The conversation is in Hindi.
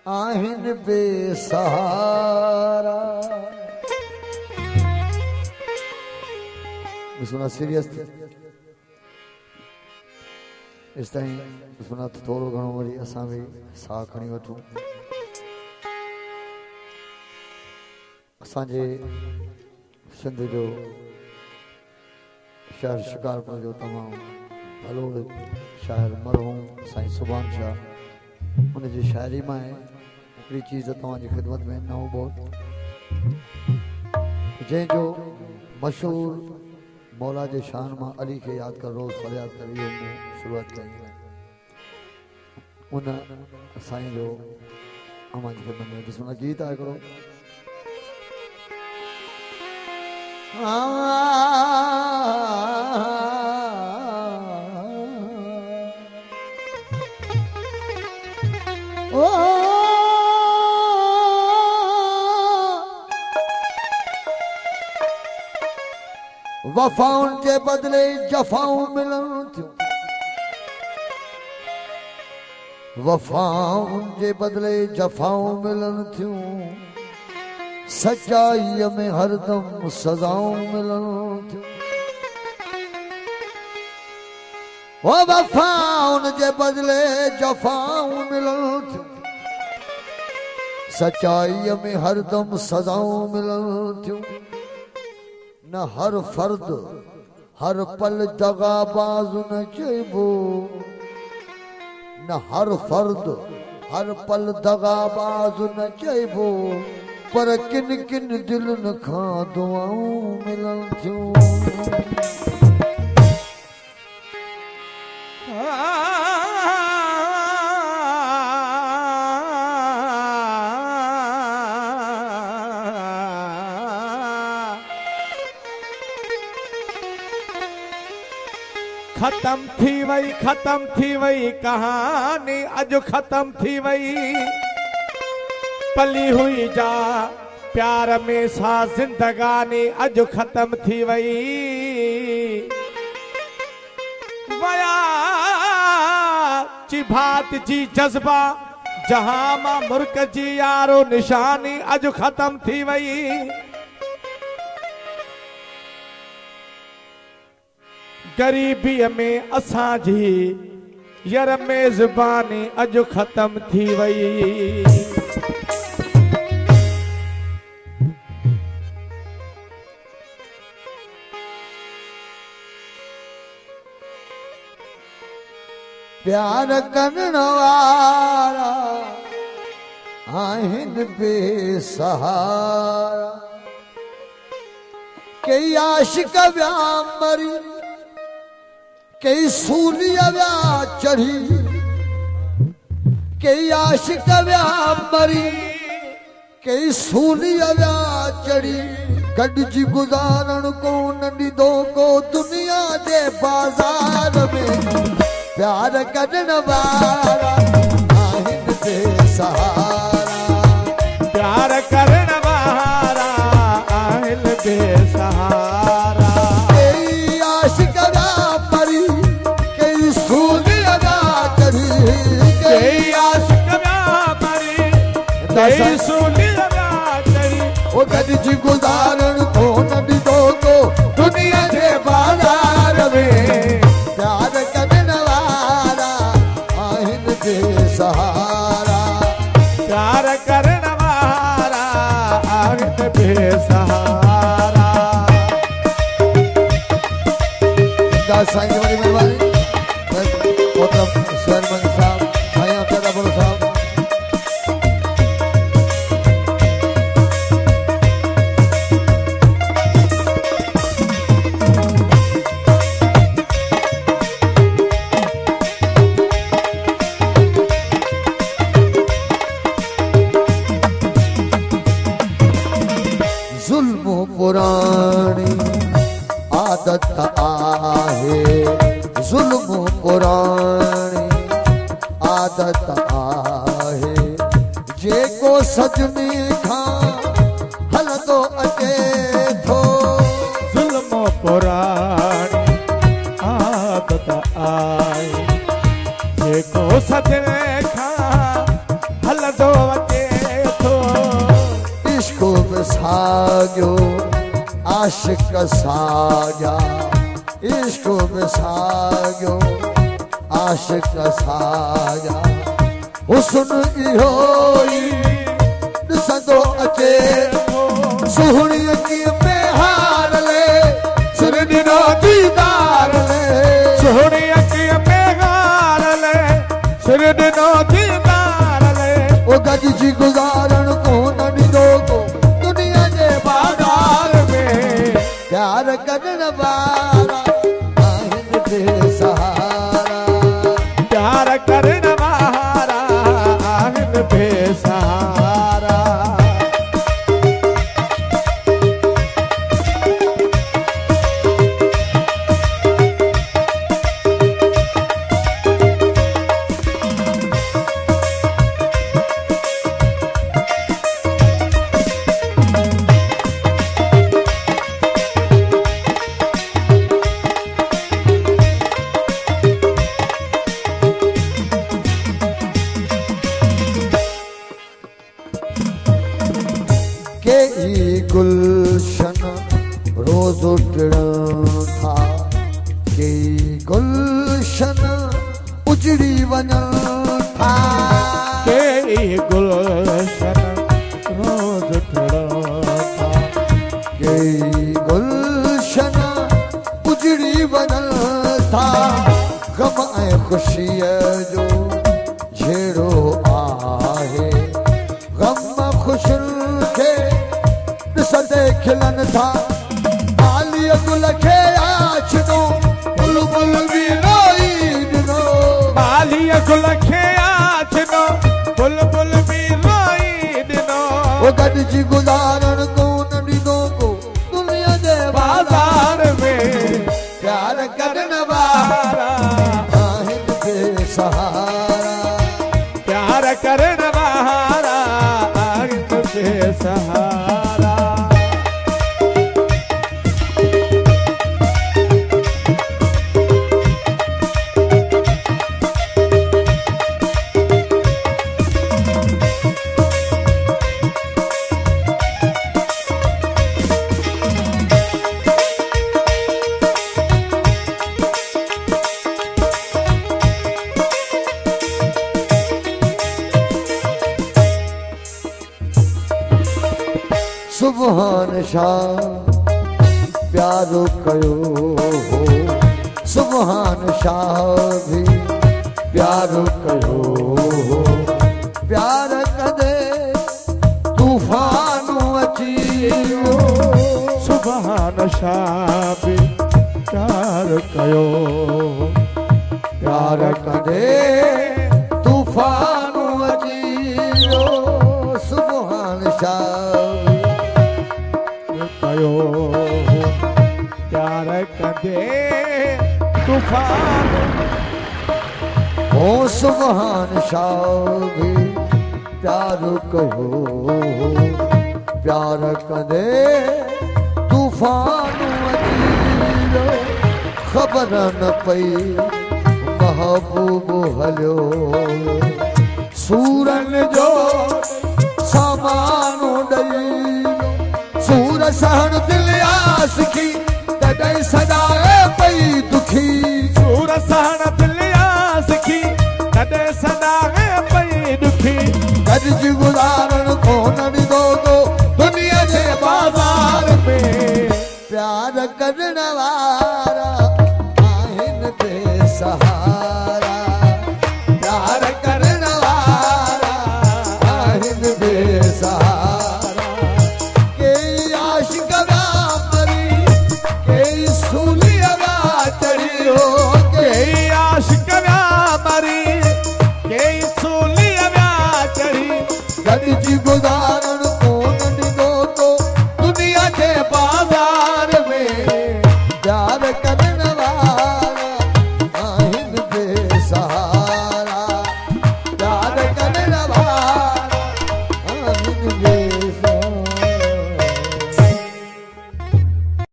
आहिन बेसहारा। सुना सीरियस इस ताईं सुना थोड़ो घणो वरी असां भी साह खणी वठूं। असांजे सिंध जो शहर शिकारपुर जो तमाम भलो शायर मरहूम साईं सुभान शाह उनजी शायरी में हिकिड़ी चीज़ तव्हांजी ख़िदमत में नओं बोल जंहिंजो मशहूर मौला जे शान मां अली के याद कर रोज़ फरियाद कर इहो मूं शुरूआत कई उन साईं जो अमांजी ख़िदमत में ॾिसो गीत आहे हिकिड़ो वफाउन के बदले जफाऊं मिलन थियूं वफाउन जे बदले जफाऊं मिलन थियूं सच्चाई में हरदम सजाऊं मिलन थियूं वो वफाउन जे बदले जफाऊं मिलन थियूं सच्चाई में हरदम सजाऊं मिलन थियूं न हर फर्द हर पल दगाबाज न चइबो न हर फर्द हर पल दगाबाज न चइबो पर किन किन दिलनि खां दुआऊं मिलन थियूं खत्म थी वई कहानी अज खत्म थी वई पली हुई जा प्यार में सा जिंदगानी अज खत्म थी वई वया ची भात जी जज्बा जहां मां मुर्क जी यारो निशानी अज खत्म थी वई गरीबी में असांजी यर मेज़बानी अज खत्म थी वई प्यार करण वारा आहिन बेसहारा कई आशिक व्या मरी कई सूलिया व्या चढ़ी कई आशिक व्या मरी कई सूलिया व्या चढ़ी गॾिजी गुज़ारण को न ॾिदो को दुनिया जे बाज़ार में प्यार कढण वारा आहिन बेसहारा प्यार करण वारा आहिन बेसहारा कई आशिक व्या मरी कई सूलिया व्या चढ़ी कई आशिक व्या मरी कई सूलिया व्या चढ़ी वो गॾिजी गुज़ारण को न ॾिदो को दुनिया जे बाज़ार में प्यार कढण वारा आहिन बेसहारा प्यार करण वारा आहिन बेसहारा साईं वरी महिरबानी मोहतरम सुहैलमंद साहब साईं अब्दुल्ला बुरो साहब जुल्म पुरानी आदत आहे जुल्म पुरानी आदत आहे जेको सजनी खां हलंदो अचे थो जुल्म पुरानी आदत आहे जेको सजनी खां हलंदो साॻियो आशिक साॻिया इश्क बि साॻियो आशिक साॻिया हुस्न इहो ई ॾिसंदो अचे सुहिणी अखीअ में हार ले सिर ॾिनो दीदार ले सुहिणी अखीअ में हार ले सिर ॾिनो दीदार ले ओ गॾिजी गुज़ारण कोन ॾींदो को दुनिया जे बाज़ार में प्यार करण वारा आहिनि बेसहारा प्यार करण वारा आहिनि बेसहारा गुलशन रोज टिड़न था के गुलशन उजड़ी वञन था के गुलशन रोज टिड़न था के गुलशन उजड़ी वञन था गम ऐं ख़ुशीअ जो झेड़ो आहे गम ख़ुशियुनि खे ॾिसंदे खिलन था आलीअ गुल खे आछिनो बुलबुल बि रोई ॾिनो आलीअ गुल खे आछिनो बुलबुल बि रोई ॾिनो ओ गॾिजी गुज़ारण कोन ॾींदो को दुनिया जे बाज़ार में प्यार करण वारा आहिनि बेसहारा प्यार करण वारा आहिनि बेसहारा सुभान शाह प्यारो कयो हो सुभान शाह भी प्यारो कयो हो प्यार कदे तूफान अची वियो सुभान शाह भी प्यार कयो प्यार कदे तूफान अची वियो सुभान शाह कयो प्यार कदे तूफान ओ सुभान शाह भी प्यार कयो प्यार कदे तूफान अची वियो ख़बर न पई महबूब हलियो सूरन जो सामान ॾेई सूर सहण दिल आसिकी तॾहिं सदाए पई दुखी सूर सहण दिल आसिकी तॾहिं सदाए पई दुखी गॾिजी गुज़ारण कोन